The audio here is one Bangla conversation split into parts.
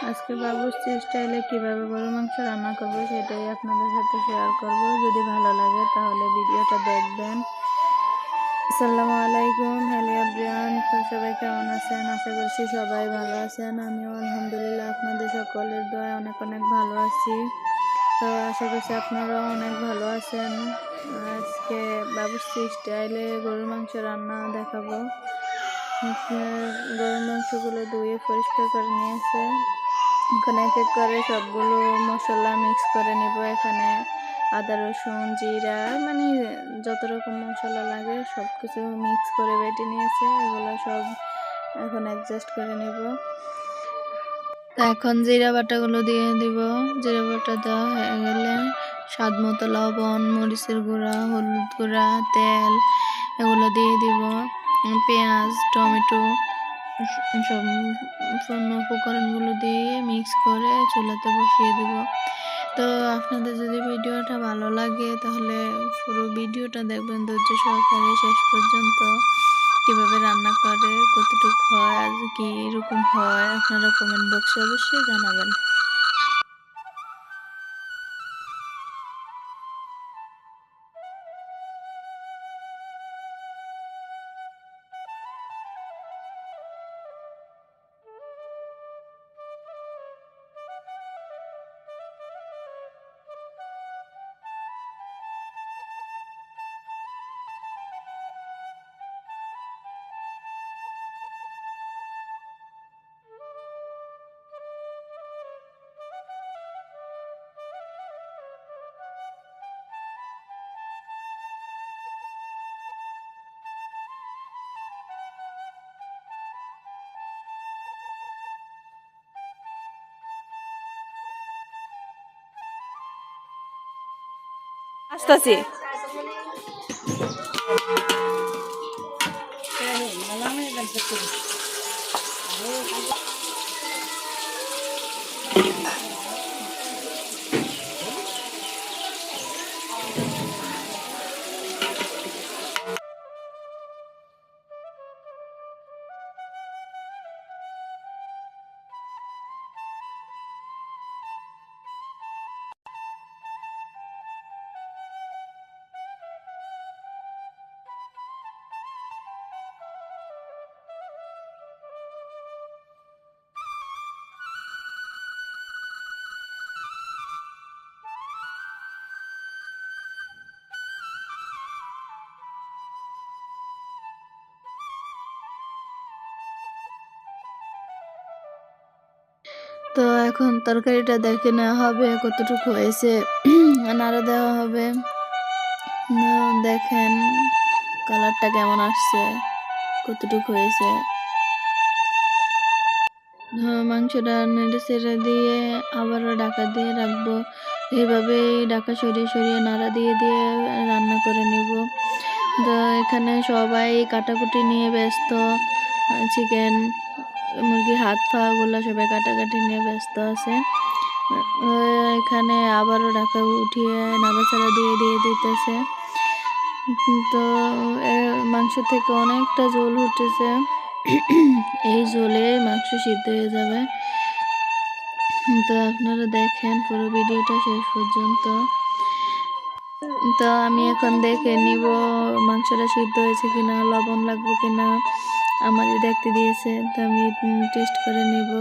আজকে বাবুর্চি স্টাইলে কিভাবে গরুর মাংস রান্না করবো সেটাই আপনাদের সাথে শেয়ার করব। যদি ভালো লাগে তাহলে ভিডিওটা দেখবেন। আসসালামু আলাইকুম, হ্যালো এভরিওয়ান। তো সবাই কেমন আছেন? আশা করছি সবাই ভালো আছেন। আমিও আলহামদুলিল্লাহ আপনাদের সকলের দোয়ায় অনেক অনেক ভালো আছি। তো আশা করছি আপনারাও অনেক ভালো আছেন। আজকে বাবুর্চি স্টাইলে গরুর মাংস রান্না দেখাবো। গরুর মাংসগুলো ধুয়ে পরিষ্কার করে নিয়েছে। এখানে এক এক করে সবগুলো মশলা মিক্স করে নিব। এখানে আদা রসুন জিরা মানে যত রকম মশলা লাগে সব কিছু মিক্স করে বেটে নিয়েছে। এগুলো সব এখন অ্যাডজাস্ট করে নিব। এখন জিরা বাটাগুলো দিয়ে দিব। জিরা বাটা দেওয়া হয়ে গেলে স্বাদ মতো লবণ, মরিচের গুঁড়া, হলুদ গুঁড়া, তেল এগুলো দিয়ে দিব। পেঁয়াজ, টমেটো সম্পূর্ণ উপকরণগুলো দিয়ে মিক্স করে চুলাতে বসিয়ে দিব। তো আপনাদের যদি ভিডিওটা ভালো লাগে তাহলে পুরো ভিডিওটা দেখবেন ধৈর্য সহকারে শেষ পর্যন্ত। কিভাবে রান্না করে, কতটুকু হয়, আর কি এরকম হয় আপনারা কমেন্ট বক্সে অবশ্যই জানাবেন। আসতেছি। তো এখন তরকারিটা দেখে নেওয়া হবে কতটুকু হয়েছে, নাড়া দেওয়া হবে। দেখেন কালারটা কেমন আসছে, কতটুকু হয়েছে। মাংসটা নেড়ে চেড়ে দিয়ে আবারও ঢাকা দিয়ে রাখবো। এইভাবে ঢাকা সরিয়ে সরিয়ে নাড়া দিয়ে দিয়ে রান্না করে নেব। তো এখানে সবাই কাটাকুটি নিয়ে ব্যস্ত। চিকেন মুরগির হাত পাগুলো সবাই কাটাকাটি নিয়ে ব্যস্ত আছে। এখানে আবারও ঢাকা উঠিয়ে নাড়াচাড়া দিয়ে দিয়ে দিতেছে। তো মাংস থেকে অনেকটা ঝোল উঠেছে। এই ঝোলে মাংস সিদ্ধ হয়ে যাবে। তো আপনারা দেখেন পুরো ভিডিওটা শেষ পর্যন্ত। তো আমি এখন দেখে নিব মাংসটা সিদ্ধ হয়েছে কিনা, লবণ লাগবে কিনা আমাদের দেখতে দিয়েছে। তো আমি টেস্ট করে নিব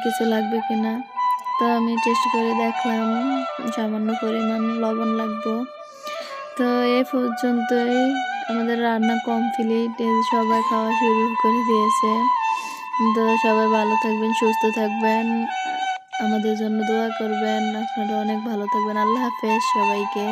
কিছু লাগবে কিনা। তো আমি টেস্ট করে দেখলাম সামান্য পরিমাণ লবণ লাগবে। তো এ পর্যন্তই আমাদের রান্না কমপ্লিট। সবাই খাওয়া শুরু করে দিয়েছে। তো সবাই ভালো থাকবেন, সুস্থ থাকবেন, আমাদের জন্য দোয়া করবেন। আপনারা অনেক ভালো থাকবেন। আল্লাহ হাফেজ সবাইকে।